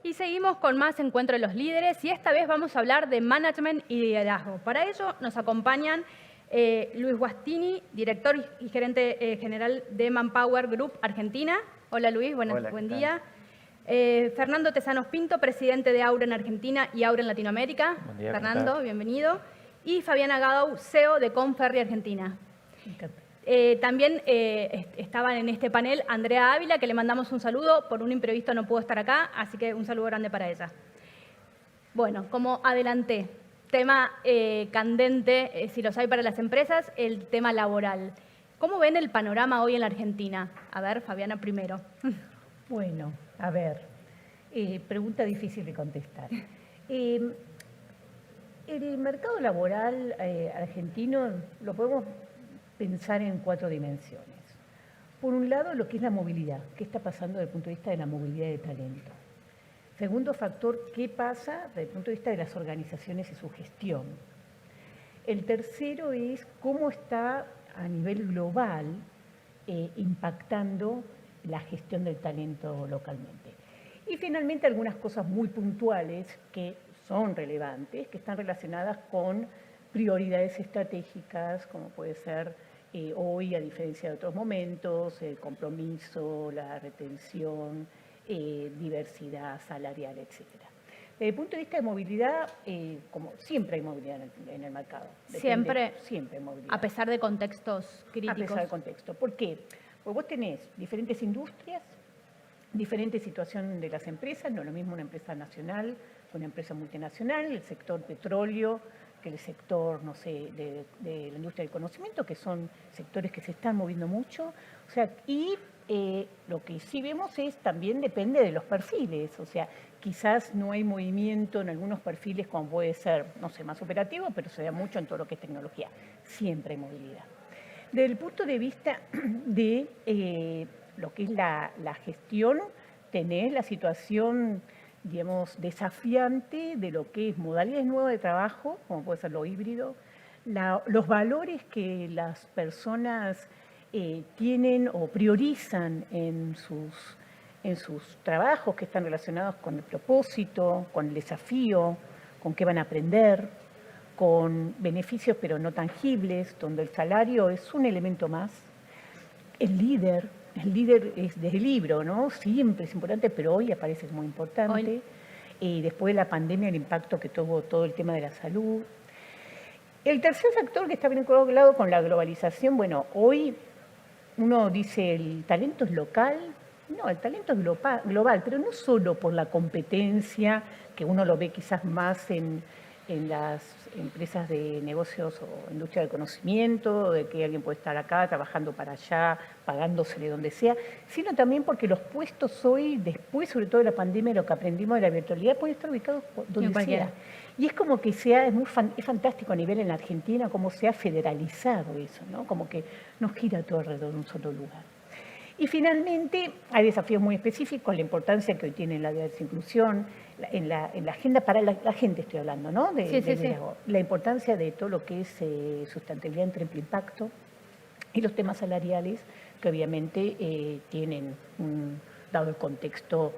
Y seguimos con más Encuentro de los Líderes y esta vez vamos a hablar de management y liderazgo. Para ello nos acompañan Luis Guastini, director y gerente general de Manpower Group Argentina. Hola Luis, buen día. Fernando Tesanos Pinto, presidente de Aura en Argentina y Aura en Latinoamérica. Buen día, Fernando, bienvenido. Y Fabiana Gadau, CEO de Conferry Argentina. También estaban en este panel Andrea Ávila, que le mandamos un saludo, por un imprevisto no pudo estar acá, así que un saludo grande para ella. Bueno, como adelanté, tema candente, si los hay para las empresas, el tema laboral. ¿Cómo ven el panorama hoy en la Argentina? A ver, Fabiana primero. Bueno, a ver, pregunta difícil de contestar. El mercado laboral argentino lo podemos pensar en 4 dimensiones. Por un lado, lo que es la movilidad, qué está pasando desde el punto de vista de la movilidad de talento. Segundo factor, qué pasa desde el punto de vista de las organizaciones y su gestión. El tercero es cómo está a nivel global impactando la gestión del talento localmente. Y finalmente algunas cosas muy puntuales que son relevantes, que están relacionadas con prioridades estratégicas, como puede ser hoy, a diferencia de otros momentos, el compromiso, la retención, diversidad salarial, etc. Desde el punto de vista de movilidad, como siempre hay movilidad en el mercado. Siempre hay movilidad. A pesar de contextos críticos. A pesar del contexto. ¿Por qué? Porque vos tenés diferentes industrias, diferente situación de las empresas, no es lo mismo una empresa nacional que una empresa multinacional, el sector petróleo, que el sector, no sé, de la industria del conocimiento, que son sectores que se están moviendo mucho. O sea, y lo que sí vemos es también depende de los perfiles. O sea, quizás no hay movimiento en algunos perfiles como puede ser, no sé, más operativo, pero se da mucho en todo lo que es tecnología. Siempre hay movilidad. Desde el punto de vista de lo que es la gestión, tenés la situación, digamos, desafiante de lo que es modalidades nuevas de trabajo, como puede ser lo híbrido, los valores que las personas tienen o priorizan en sus trabajos que están relacionados con el propósito, con el desafío, con qué van a aprender, con beneficios pero no tangibles, donde el salario es un elemento más. El líder es del libro, ¿no? Siempre es importante, pero hoy aparece muy importante. Después de la pandemia, el impacto que tuvo todo el tema de la salud. El tercer factor que está vinculado con la globalización, bueno, hoy uno dice el talento es local. No, el talento es global, pero no solo por la competencia, que uno lo ve quizás más en las empresas de negocios o industria del conocimiento, de que alguien puede estar acá trabajando para allá, pagándose de donde sea, sino también porque los puestos hoy, después sobre todo de la pandemia, lo que aprendimos de la virtualidad, pueden estar ubicados donde sea. Y es como que es fantástico a nivel en la Argentina cómo se ha federalizado eso, ¿no? Como que no gira todo alrededor de un solo lugar. Y finalmente hay desafíos muy específicos, la importancia que hoy tiene la inclusión, en la agenda para la gente estoy hablando, ¿no? Sí. La importancia de todo lo que es sustentabilidad en triple impacto y los temas salariales que obviamente tienen, dado el contexto,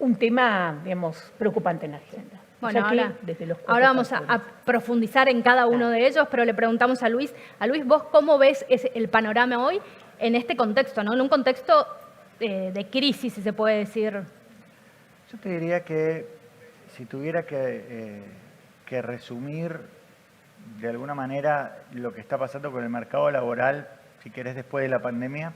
un tema, digamos, preocupante en la agenda. Bueno, o sea ahora vamos a profundizar en cada uno de ellos, pero le preguntamos a Luis, ¿vos cómo ves el panorama hoy en este contexto, ¿no? En un contexto de crisis, si se puede decir? Yo te diría que si tuviera que resumir de alguna manera lo que está pasando con el mercado laboral, si querés después de la pandemia,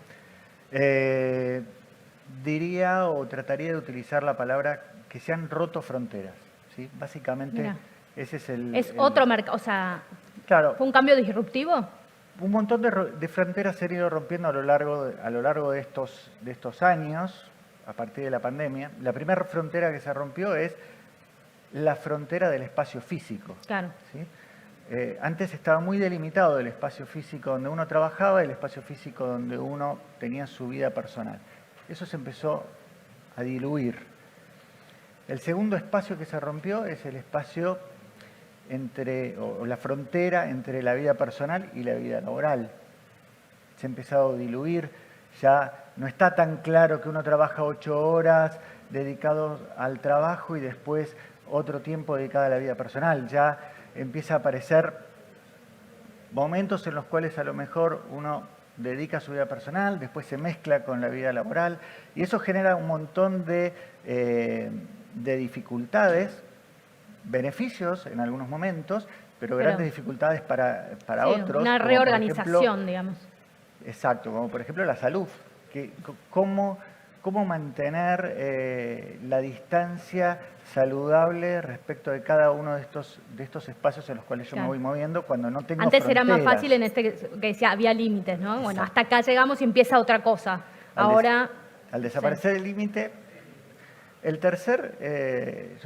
diría o trataría de utilizar la palabra que se han roto fronteras. ¿Sí? Básicamente, mira, ese es otro mercado, o sea, claro, ¿fue un cambio disruptivo? Un montón de fronteras se han ido rompiendo a lo largo de estos años, a partir de la pandemia. La primera frontera que se rompió es la frontera del espacio físico. Claro. ¿Sí? Antes estaba muy delimitado el espacio físico donde uno trabajaba y el espacio físico donde uno tenía su vida personal. Eso se empezó a diluir. El segundo espacio que se rompió es el espacio o la frontera entre la vida personal y la vida laboral. Se ha empezado a diluir, Ya no está tan claro que uno trabaja 8 horas dedicados al trabajo y después otro tiempo dedicado a la vida personal. Ya empieza a aparecer momentos en los cuales a lo mejor uno dedica su vida personal, después se mezcla con la vida laboral y eso genera un montón de dificultades, beneficios en algunos momentos, pero grandes dificultades para sí, otros. Una reorganización, digamos. Exacto, como por ejemplo la salud. ¿Cómo mantener la distancia saludable respecto de cada uno de estos espacios en los cuales yo me voy moviendo cuando no tengo Antes fronteras? era más fácil en que decía, había límites, ¿no? Bueno, hasta acá llegamos y empieza otra cosa. Al desaparecer el límite, yo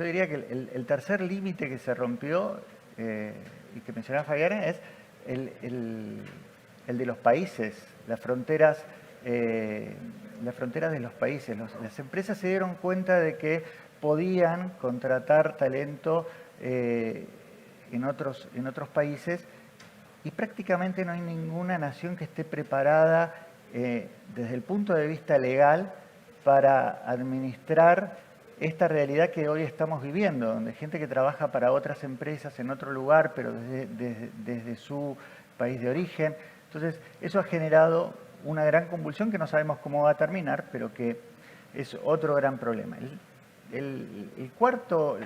diría que el tercer límite que se rompió y que mencionaba Fabiana es el de los países, las fronteras de los países. Las empresas se dieron cuenta de que podían contratar talento en otros países y prácticamente no hay ninguna nación que esté preparada desde el punto de vista legal para administrar esta realidad que hoy estamos viviendo, donde gente que trabaja para otras empresas en otro lugar, pero desde su país de origen. Entonces, eso ha generado una gran convulsión que no sabemos cómo va a terminar, pero que es otro gran problema. El cuarto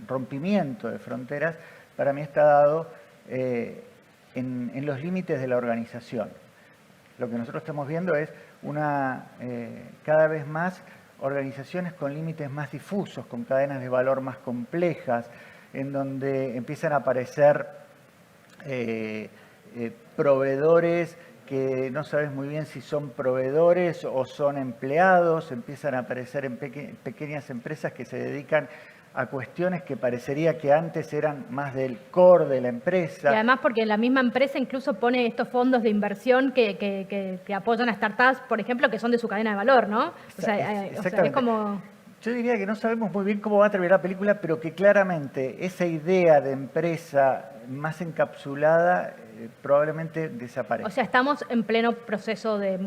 rompimiento de fronteras para mí está dado en los límites de la organización. Lo que nosotros estamos viendo es cada vez más organizaciones con límites más difusos, con cadenas de valor más complejas, en donde empiezan a aparecer proveedores que no sabes muy bien si son proveedores o son empleados, empiezan a aparecer en pequeñas empresas que se dedican a cuestiones que parecería que antes eran más del core de la empresa. Y además porque la misma empresa incluso pone estos fondos de inversión que apoyan a startups, por ejemplo, que son de su cadena de valor, ¿no? O sea, es como... Yo diría que no sabemos muy bien cómo va a terminar la película, pero que claramente esa idea de empresa más encapsulada probablemente desaparezca. O sea, estamos en pleno proceso de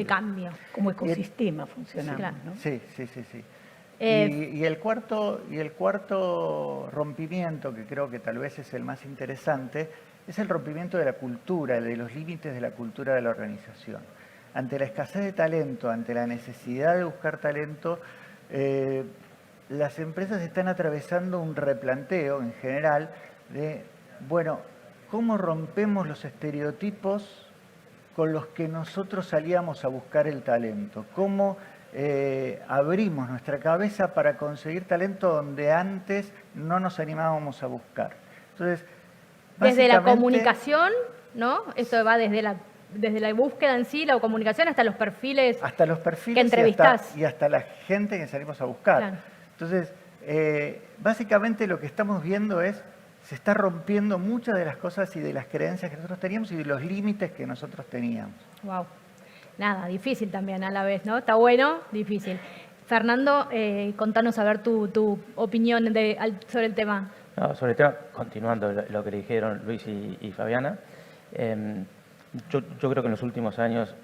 cambio. Como ecosistema funcionando, claro. ¿no? Sí. Y el cuarto rompimiento, que creo que tal vez es el más interesante, es el rompimiento de la cultura, de los límites de la cultura de la organización. Ante la escasez de talento, ante la necesidad de buscar talento, las empresas están atravesando un replanteo en general de, bueno, ¿cómo rompemos los estereotipos con los que nosotros salíamos a buscar el talento? ¿Cómo abrimos nuestra cabeza para conseguir talento donde antes no nos animábamos a buscar? Entonces, desde la comunicación, ¿no? Esto va desde la búsqueda en sí, la comunicación, hasta los perfiles que entrevistás. Y hasta la gente que salimos a buscar. Claro. Entonces, básicamente lo que estamos viendo es, se está rompiendo muchas de las cosas y de las creencias que nosotros teníamos y de los límites que nosotros teníamos. Wow. Nada, difícil también a la vez, ¿no? Está bueno, difícil. Fernando, contanos a ver tu opinión sobre el tema. No, sobre el tema, continuando lo que le dijeron Luis y Fabiana, yo creo que en los últimos años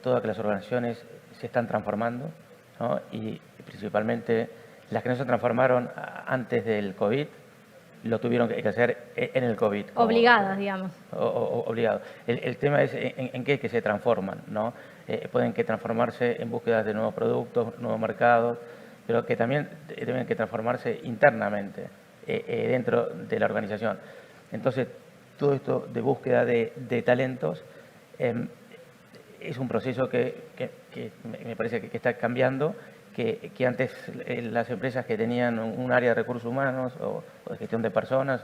todas las organizaciones se están transformando, ¿no? Y principalmente las que no se transformaron antes del COVID, lo tuvieron que hacer en el COVID. Obligadas, digamos. Obligados. El tema es en qué es que se transforman, ¿no? Pueden que transformarse en búsqueda de nuevos productos, nuevos mercados, pero que también tienen que transformarse internamente dentro de la organización. Entonces, todo esto de búsqueda de talentos es un proceso que me parece que está cambiando, que antes las empresas que tenían un área de recursos humanos o de gestión de personas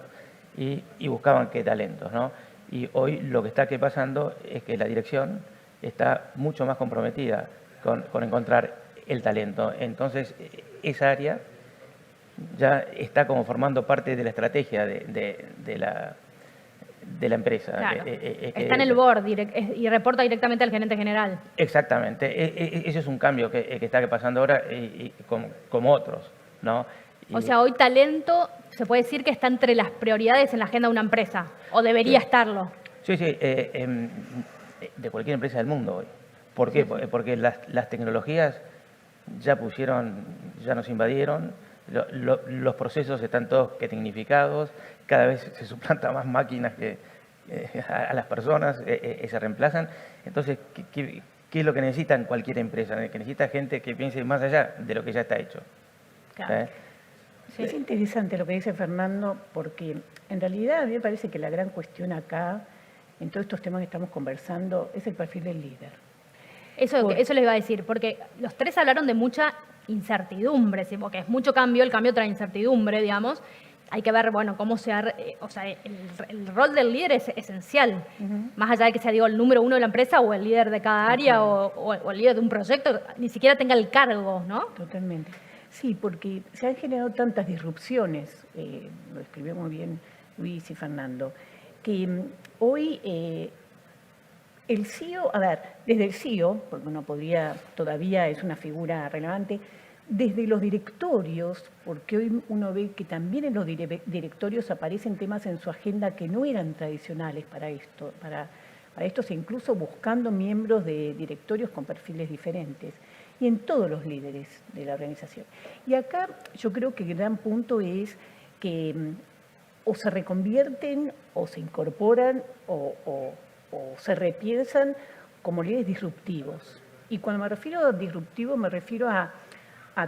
y buscaban qué talentos, ¿no? Y hoy lo que está pasando es que la dirección está mucho más comprometida con encontrar el talento. Entonces, esa área ya está como formando parte de la estrategia de la empresa. Claro. Está en el board y reporta directamente al gerente general. Exactamente. Ese es un cambio que está pasando ahora como otros, ¿no? O sea, hoy talento se puede decir que está entre las prioridades en la agenda de una empresa, o debería estarlo. Sí, de cualquier empresa del mundo hoy. ¿Por qué? Porque las tecnologías ya nos invadieron, los procesos están todos tecnificados, cada vez se suplantan más máquinas que a las personas, se reemplazan. Entonces, ¿qué es lo que necesitan cualquier empresa? Que necesita gente que piense más allá de lo que ya está hecho. Claro. Sí. Es interesante lo que dice Fernando, porque en realidad a mí me parece que la gran cuestión acá, en todos estos temas que estamos conversando, es el perfil del líder. Eso les iba a decir, porque los tres hablaron de mucha incertidumbre, ¿sí? Porque es mucho cambio, el cambio trae incertidumbre, digamos. Hay que ver, bueno, cómo o sea, el rol del líder es esencial. Más allá de que sea, digo, el número uno de la empresa o el líder de cada área o el líder de un proyecto, ni siquiera tenga el cargo, ¿no? Totalmente. Sí, porque se han generado tantas disrupciones, lo escribió muy bien Luis y Fernando, que hoy el CEO, a ver, desde el CEO, porque uno podría, todavía es una figura relevante, desde los directorios, porque hoy uno ve que también en los directorios aparecen temas en su agenda que no eran tradicionales para estos, incluso buscando miembros de directorios con perfiles diferentes, y en todos los líderes de la organización. Y acá yo creo que el gran punto es que o se reconvierten, o se incorporan, o se repiensan como líderes disruptivos. Y cuando me refiero a disruptivos, me refiero a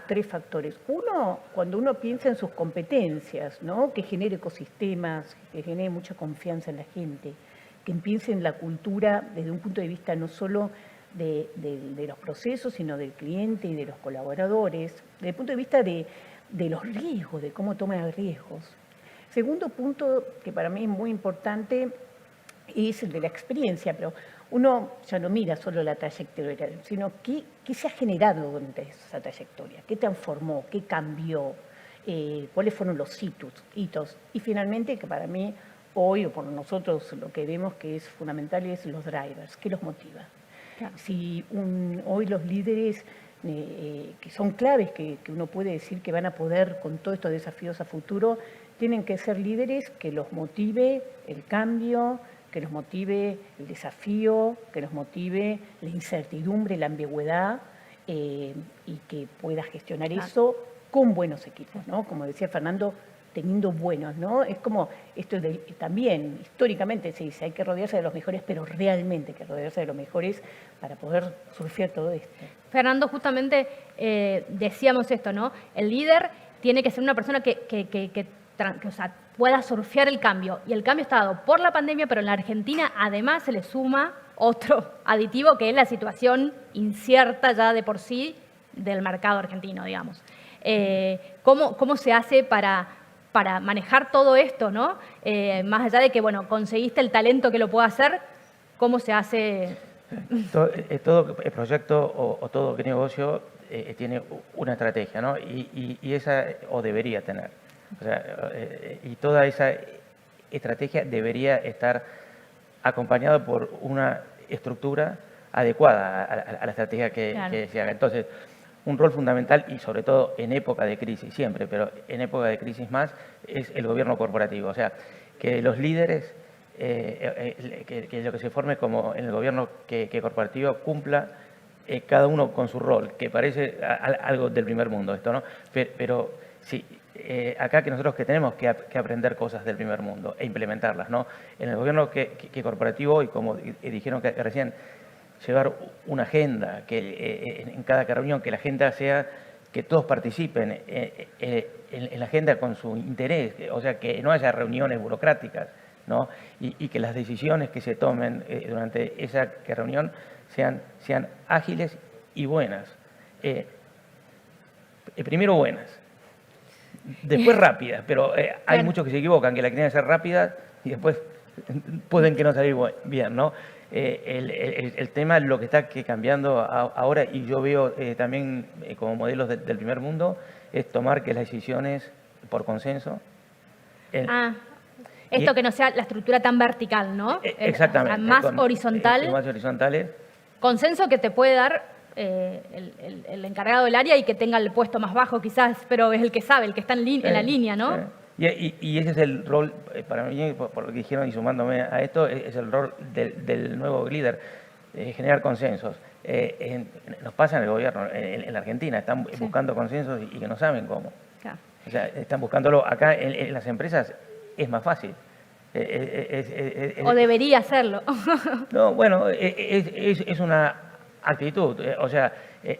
tres factores. Uno, cuando uno piensa en sus competencias, ¿no? Que genere ecosistemas, que genere mucha confianza en la gente, que piense en la cultura desde un punto de vista no solo de los procesos, sino del cliente y de los colaboradores, desde el punto de vista de los riesgos, de cómo toma riesgos. Segundo punto, que para mí es muy importante, es el de la experiencia, pero uno ya no mira solo la trayectoria, sino qué se ha generado durante esa trayectoria, qué transformó, qué cambió, cuáles fueron los hitos. Y finalmente, que para mí hoy, o por nosotros lo que vemos que es fundamental, es los drivers, qué los motiva. Claro. Si hoy los líderes que son claves, que uno puede decir que van a poder con todos estos desafíos a futuro, tienen que ser líderes que los motive el cambio, que los motive el desafío, que los motive la incertidumbre, la ambigüedad, y que pueda gestionar eso con buenos equipos, ¿no? Como decía Fernando, teniendo buenos, ¿no? Es como, esto también históricamente se dice, hay que rodearse de los mejores, pero realmente hay que rodearse de los mejores para poder surfear todo esto. Fernando, justamente decíamos esto, ¿no? El líder tiene que ser una persona que o sea, pueda surfear el cambio. Y el cambio está dado por la pandemia, pero en la Argentina además se le suma otro aditivo, que es la situación incierta ya de por sí del mercado argentino, digamos. ¿Cómo se hace para manejar todo esto, ¿no? Más allá de que, bueno, conseguiste el talento que lo pueda hacer, ¿cómo se hace? Todo proyecto o todo negocio tiene una estrategia, ¿no? Y esa o debería tener. O sea, y toda esa estrategia debería estar acompañada por una estructura adecuada a la estrategia que se haga. Entonces, un rol fundamental, y sobre todo en época de crisis, siempre, pero en época de crisis más, es el gobierno corporativo. O sea, que los líderes, que lo que se forme como en el gobierno que corporativo cumpla cada uno con su rol, que parece algo del primer mundo esto, ¿no? Pero sí, acá que nosotros tenemos que aprender cosas del primer mundo e implementarlas, ¿no? En el gobierno corporativo, y como dijeron que recién, llevar una agenda, que en cada reunión que la agenda sea que todos participen en la agenda con su interés, o sea, que no haya reuniones burocráticas, ¿no? Y que las decisiones que se tomen durante esa reunión sean ágiles y buenas. Primero buenas, después rápidas, pero hay muchos que se equivocan, que la quieren hacer rápida y después pueden que no salir bien, ¿no? El tema, lo que está cambiando ahora, y yo veo también como modelos del primer mundo, es tomar que las decisiones por consenso. Esto que no sea la estructura tan vertical, ¿no? Exactamente. Más horizontal. Más horizontales. Consenso que te puede dar el encargado del área y que tenga el puesto más bajo quizás, pero es el que sabe, el que está en la línea, ¿no? Y ese es el rol, para mí, por lo que dijeron y sumándome a esto, es el rol del nuevo líder, generar consensos, nos pasa en el gobierno, en la Argentina, están buscando consensos y que no saben cómo. Claro. O sea, están buscándolo acá en las empresas, es más fácil. O debería hacerlo. No, bueno, es una actitud. O sea,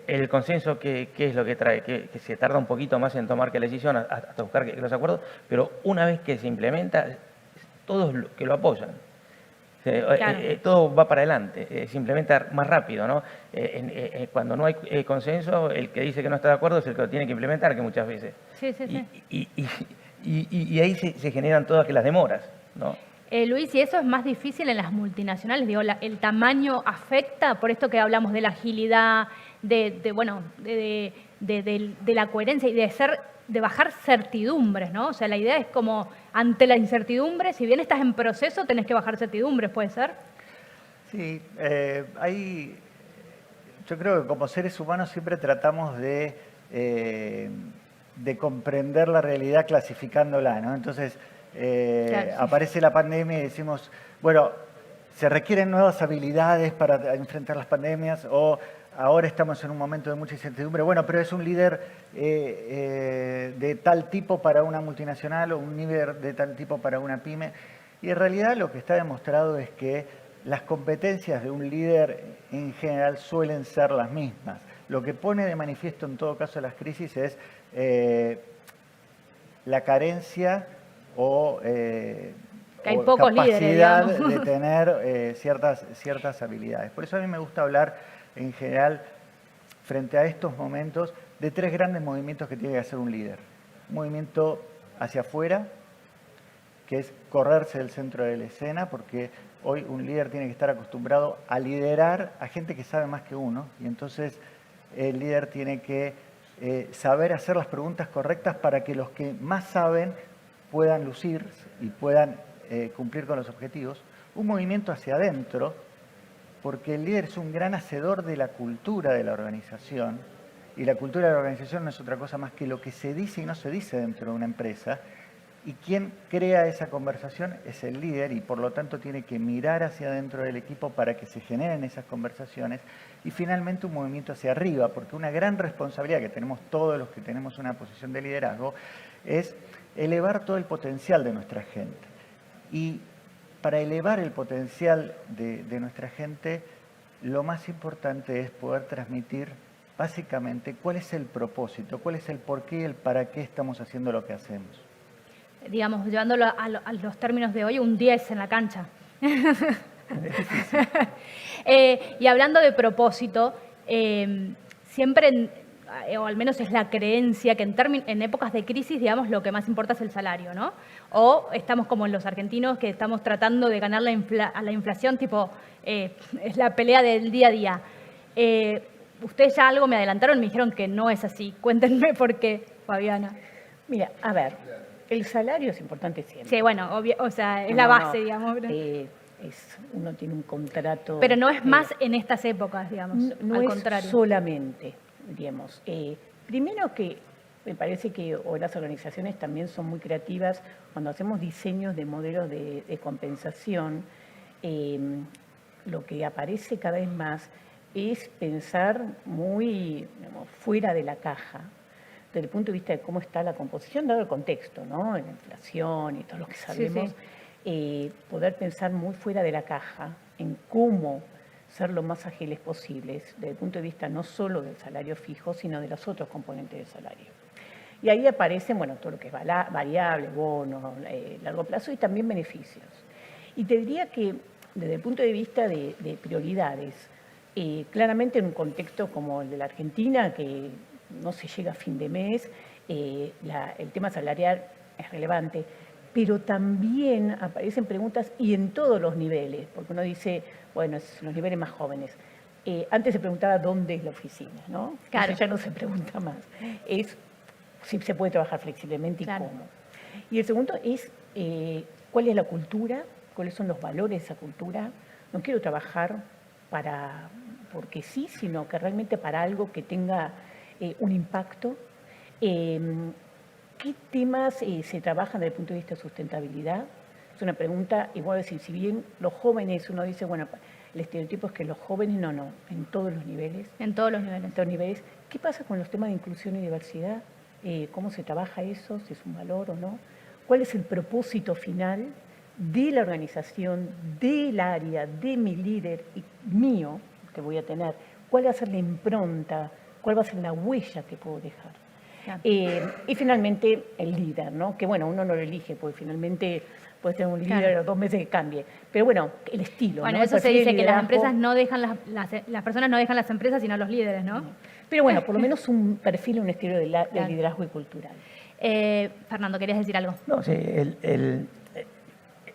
el consenso, ¿qué es lo que trae? Que se tarda un poquito más en tomar que la decisión hasta buscar los acuerdos, pero una vez que se implementa, todos que lo apoyan. Claro. Todo va para adelante, se implementa más rápido, ¿no? Cuando no hay consenso, el que dice que no está de acuerdo es el que lo tiene que implementar, que muchas veces. Sí, sí, sí. Y ahí se generan todas las demoras, ¿no? Luis, ¿y eso es más difícil en las multinacionales? Digo, ¿el tamaño afecta? Por esto que hablamos de la agilidad, de la coherencia y de bajar certidumbres, ¿no? O sea, la idea es como, ante la incertidumbre, si bien estás en proceso, tenés que bajar certidumbres, ¿puede ser? Sí, yo creo que como seres humanos siempre tratamos de comprender la realidad clasificándola, ¿no? Entonces, Claro, sí. aparece la pandemia y decimos, bueno, se requieren nuevas habilidades para enfrentar las pandemias o ahora estamos en un momento de mucha incertidumbre. Bueno, pero es un líder de tal tipo para una multinacional o un líder de tal tipo para una pyme. Y en realidad lo que está demostrado es que las competencias de un líder en general suelen ser las mismas. Lo que pone de manifiesto en todo caso las crisis es la carencia o Que hay pocos capacidad líderes, digamos. de tener ciertas habilidades. Por eso a mí me gusta hablar en general, frente a estos momentos, de tres grandes movimientos que tiene que hacer un líder. Un movimiento hacia afuera, que es correrse del centro de la escena, porque hoy un líder tiene que estar acostumbrado a liderar a gente que sabe más que uno, y entonces el líder tiene que saber hacer las preguntas correctas para que los que más saben puedan lucir y puedan cumplir con los objetivos. Un movimiento hacia adentro, porque el líder es un gran hacedor de la cultura de la organización, y la cultura de la organización no es otra cosa más que lo que se dice y no se dice dentro de una empresa, y quien crea esa conversación es el líder, y por lo tanto tiene que mirar hacia adentro del equipo para que se generen esas conversaciones. Y finalmente un movimiento hacia arriba, porque una gran responsabilidad que tenemos todos los que tenemos una posición de liderazgo es elevar todo el potencial de nuestra gente. Y para elevar el potencial de nuestra gente, lo más importante es poder transmitir básicamente cuál es el propósito, cuál es el por qué y el para qué estamos haciendo lo que hacemos. Digamos, llevándolo a los términos de hoy, un 10 en la cancha. Y hablando de propósito, siempre, o al menos es la creencia, que en épocas de crisis, digamos, lo que más importa es el salario, ¿no? O estamos como los argentinos, que estamos tratando de ganar a la inflación, tipo, es la pelea del día a día. Ustedes ya algo me adelantaron, me dijeron que no es así. Cuéntenme por qué, Fabiana. Mira, a ver, el salario es importante siempre. Sí, bueno, o sea, es la base, digamos. Uno tiene un contrato... Pero no es más en estas épocas, digamos, no al es contrario. solamente, digamos. Primero que me parece que hoy las organizaciones también son muy creativas cuando hacemos diseños de modelos de compensación. Lo que aparece cada vez más es pensar muy, digamos, fuera de la caja, desde el punto de vista de cómo está la composición, dado el contexto, ¿no? La inflación y todo lo que sabemos, sí. Poder pensar muy fuera de la caja en cómo ser lo más ágiles posibles, desde el punto de vista no solo del salario fijo, sino de los otros componentes del salario. Y ahí aparecen, bueno, todo lo que es variable, bonos, largo plazo y también beneficios. Y te diría que desde el punto de vista de prioridades, claramente en un contexto como el de la Argentina, que no se llega a fin de mes, el tema salarial es relevante, pero también aparecen preguntas y en todos los niveles, porque uno dice, bueno, es los niveles más jóvenes. Antes se preguntaba dónde es la oficina, ¿no? Claro. Eso ya no se pregunta más. Es si se puede trabajar flexiblemente y claro. cómo. Y el segundo es cuál es la cultura, cuáles son los valores de esa cultura. No quiero trabajar porque sí, sino que realmente para algo que tenga un impacto. ¿Qué temas se trabajan desde el punto de vista de sustentabilidad? Es una pregunta, y voy a decir, si bien los jóvenes, uno dice, bueno, el estereotipo es que los jóvenes no, en todos los niveles. En todos los niveles. En todos los niveles. ¿Qué pasa con los temas de inclusión y diversidad? ¿Cómo se trabaja eso? ¿Si es un valor o no? ¿Cuál es el propósito final de la organización, del área, de mi líder y mío que voy a tener? ¿Cuál va a ser la impronta? ¿Cuál va a ser la huella que puedo dejar? Claro. Y finalmente el líder, ¿no? Que bueno, uno no lo elige, porque finalmente puedes tener un líder o 2 meses que cambie. Pero bueno, el estilo. Bueno, ¿no? eso se dice que las empresas no dejan las personas no dejan las empresas, sino los líderes, ¿no? Pero bueno, por lo menos un perfil, un estilo de liderazgo y cultural. Fernando, ¿querías decir algo? No, sí,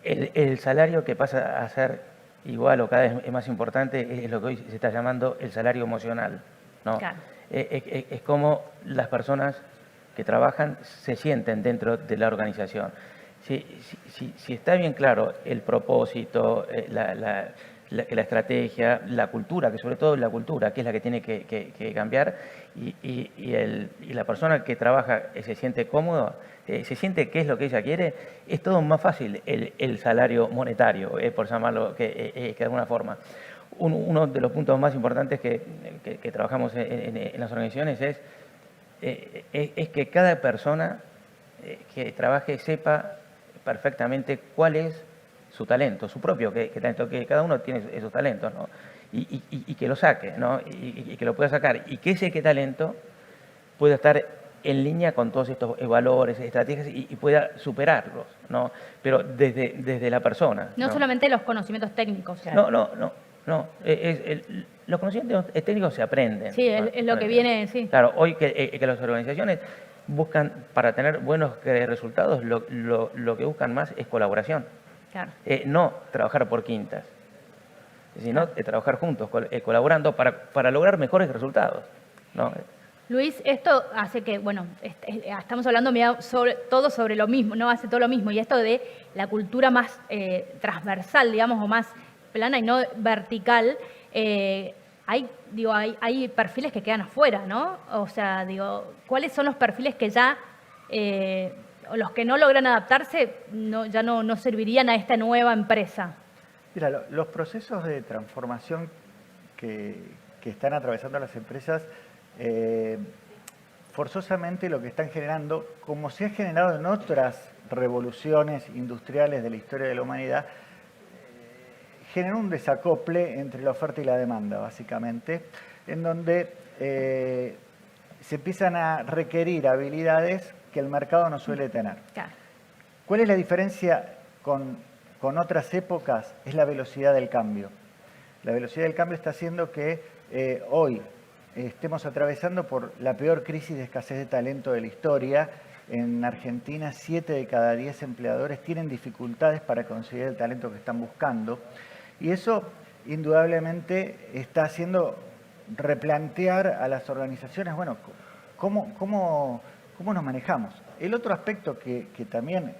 el salario que pasa a ser igual o cada vez es más importante es lo que hoy se está llamando el salario emocional, ¿no? Claro. Es como las personas que trabajan se sienten dentro de la organización. Si está bien claro el propósito, la estrategia, la cultura, que sobre todo la cultura, que es la que tiene que cambiar, y la persona que trabaja se siente cómodo, se siente qué es lo que ella quiere, es todo más fácil el salario monetario, por llamarlo que de alguna forma. Uno de los puntos más importantes que trabajamos en las organizaciones es que cada persona que trabaje sepa perfectamente cuál es su talento, su propio talento, que cada uno tiene esos talentos, ¿no? Y que lo saque, ¿no? Y que lo pueda sacar, y que ese talento pueda estar en línea con todos estos valores, estrategias, y pueda superarlos, ¿no? Pero desde la persona. No solamente los conocimientos técnicos. No. Los conocimientos técnicos se aprenden. Sí, es lo que viene, sí. Claro, hoy que las organizaciones buscan, para tener buenos resultados, lo que buscan más es colaboración. Claro. No trabajar por quintas, sino trabajar juntos, colaborando para lograr mejores resultados, ¿no? Luis, esto hace que, bueno, estamos hablando todo sobre lo mismo, ¿no? Hace todo lo mismo. Y esto de la cultura más transversal, digamos, o más plana y no vertical, hay perfiles que quedan afuera, ¿no? O sea, ¿cuáles son los perfiles que ya, los que no logran adaptarse, ya no servirían a esta nueva empresa? Mira, los procesos de transformación que están atravesando las empresas, forzosamente lo que están generando, como se ha generado en otras revoluciones industriales de la historia de la humanidad, genera un desacople entre la oferta y la demanda, básicamente, en donde se empiezan a requerir habilidades que el mercado no suele tener. Claro. ¿Cuál es la diferencia con otras épocas? Es la velocidad del cambio. La velocidad del cambio está haciendo que hoy estemos atravesando por la peor crisis de escasez de talento de la historia. En Argentina, 7 de cada 10 empleadores tienen dificultades para conseguir el talento que están buscando. Y eso, indudablemente, está haciendo replantear a las organizaciones, bueno, ¿cómo nos manejamos? El otro aspecto que también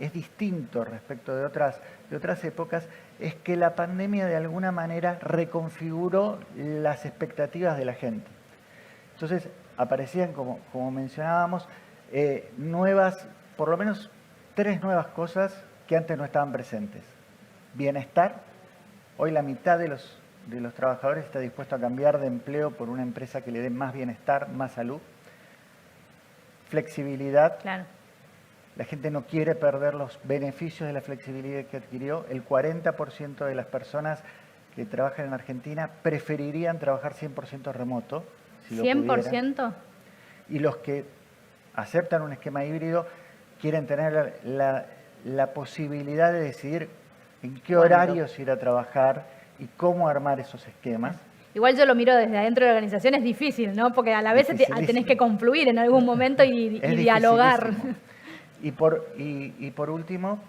es distinto respecto de otras épocas es que la pandemia de alguna manera reconfiguró las expectativas de la gente. Entonces aparecían, como mencionábamos, por lo menos 3 nuevas cosas que antes no estaban presentes. Bienestar. Hoy la mitad de los trabajadores está dispuesto a cambiar de empleo por una empresa que le dé más bienestar, más salud. Flexibilidad. Claro. La gente no quiere perder los beneficios de la flexibilidad que adquirió. El 40% de las personas que trabajan en Argentina preferirían trabajar 100% remoto. Si ¿100%? Y los que aceptan un esquema híbrido quieren tener la posibilidad de decidir en qué horarios ir a trabajar y cómo armar esos esquemas. Igual yo lo miro desde adentro de la organización, es difícil, ¿no? Porque a la vez tenés que confluir en algún momento y dialogar. Y por último,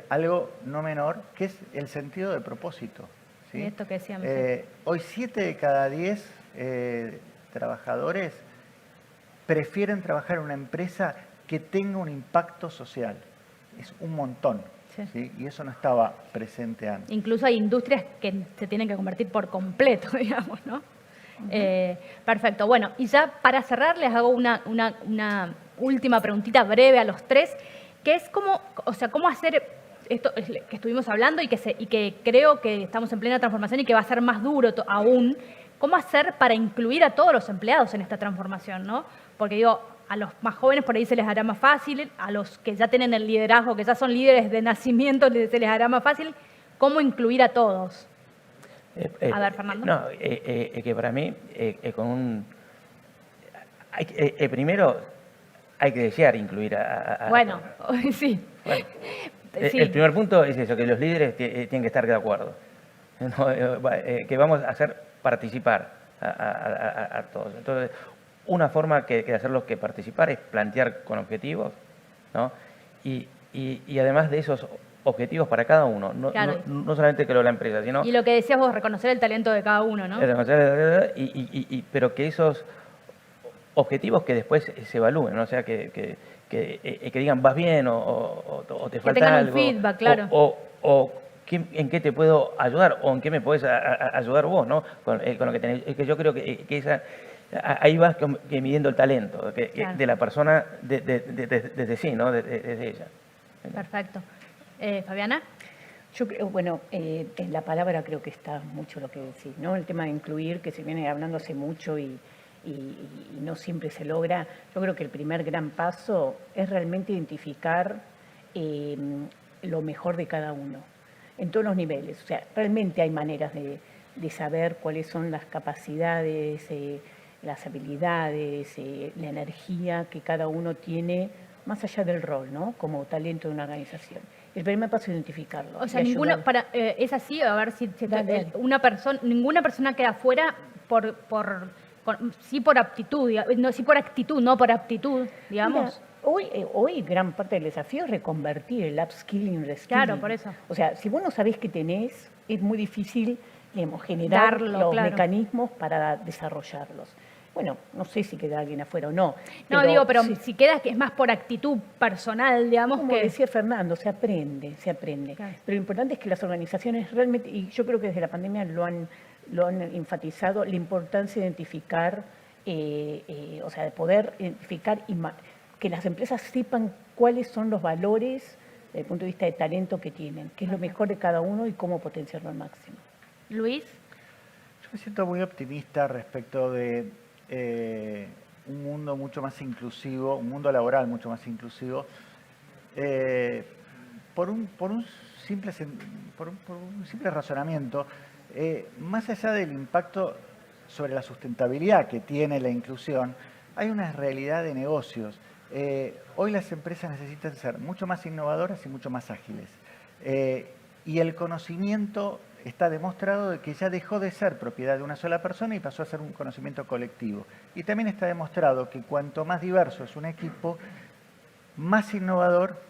algo no menor, que es el sentido de propósito, ¿sí? Y esto que decíamos. Hoy 7 de cada 10 trabajadores prefieren trabajar en una empresa que tenga un impacto social. Es un montón. Sí. ¿Sí? Y eso no estaba presente antes. Incluso hay industrias que se tienen que convertir por completo, digamos, ¿no? Perfecto. Bueno, y ya para cerrar les hago una última preguntita breve a los 3, que es cómo hacer esto que estuvimos hablando y que creo que estamos en plena transformación y que va a ser más duro aún, ¿cómo hacer para incluir a todos los empleados en esta transformación, ¿no? Porque digo, a los más jóvenes por ahí se les hará más fácil, a los que ya tienen el liderazgo, que ya son líderes de nacimiento, se les hará más fácil. ¿Cómo incluir a todos? A ver, Fernando. No, que para mí, primero hay que desear incluir a bueno, sí. Bueno, Sí. El primer punto es eso, que los líderes tienen que estar de acuerdo. ¿No? Que vamos a hacer participar a todos. Entonces, una forma de hacerlos que participar es plantear con objetivos, ¿no? Y además de esos objetivos para cada uno, Claro. no solamente que lo de la empresa, sino... Y lo que decías vos, reconocer el talento de cada uno, ¿no? Pero que esos objetivos que después se evalúen, ¿no? O sea, que digan vas bien o te falta tengan un algo. feedback, claro. O en qué te puedo ayudar o en qué me podés ayudar vos, ¿no? Con lo que tenés. Es que yo creo que ahí vas midiendo el talento Claro. de la persona desde sí, ¿no? Desde ella. Perfecto. Fabiana. Yo creo, bueno, en la palabra creo que está mucho lo que decís, ¿no? El tema de incluir, que se viene hablando hace mucho y no siempre se logra. Yo creo que el primer gran paso es realmente identificar lo mejor de cada uno, en todos los niveles. O sea, realmente hay maneras de saber cuáles son las capacidades, las habilidades, la energía que cada uno tiene, más allá del rol, ¿no? Como talento de una organización. El primer paso es identificarlo. O sea, es así, a ver si Dale. ninguna persona queda fuera sí por aptitud, sí por actitud, no por aptitud, digamos. Mira, hoy gran parte del desafío es reconvertir el upskilling en reskilling. Claro, por eso. O sea, si vos no sabés qué tenés, es muy difícil, digamos, generar los mecanismos para desarrollarlos. Bueno, no sé si queda alguien afuera o no. Pero sí, si queda que es más por actitud personal, digamos, como que... decía Fernando, se aprende. Claro. Pero lo importante es que las organizaciones realmente, y yo creo que desde la pandemia lo han enfatizado, la importancia de identificar, o sea, de poder identificar y que las empresas sepan cuáles son los valores desde el punto de vista de talento que tienen, qué es lo mejor de cada uno y cómo potenciarlo al máximo. Luis. Yo me siento muy optimista respecto de un mundo mucho más inclusivo, un mundo laboral mucho más inclusivo, por un simple razonamiento, más allá del impacto sobre la sustentabilidad que tiene la inclusión, hay una realidad de negocios. Hoy las empresas necesitan ser mucho más innovadoras y mucho más ágiles. Y el conocimiento está demostrado de que ya dejó de ser propiedad de una sola persona y pasó a ser un conocimiento colectivo. Y también está demostrado que cuanto más diverso es un equipo, más innovador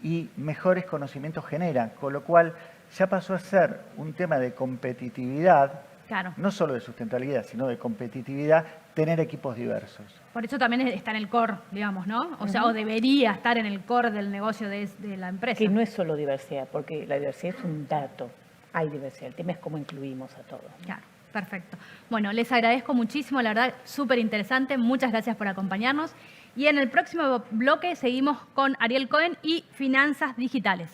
y mejores conocimientos genera, con lo cual ya pasó a ser un tema de competitividad, Claro. no solo de sustentabilidad, sino de competitividad, tener equipos diversos. Por eso también está en el core, digamos, ¿no? O sea, o debería estar en el core del negocio de la empresa. Que no es solo diversidad, porque la diversidad es un dato. Hay diversidad, el tema es cómo incluimos a todos. Claro, perfecto. Bueno, les agradezco muchísimo, la verdad, súper interesante. Muchas gracias por acompañarnos. Y en el próximo bloque seguimos con Ariel Cohen y Finanzas Digitales.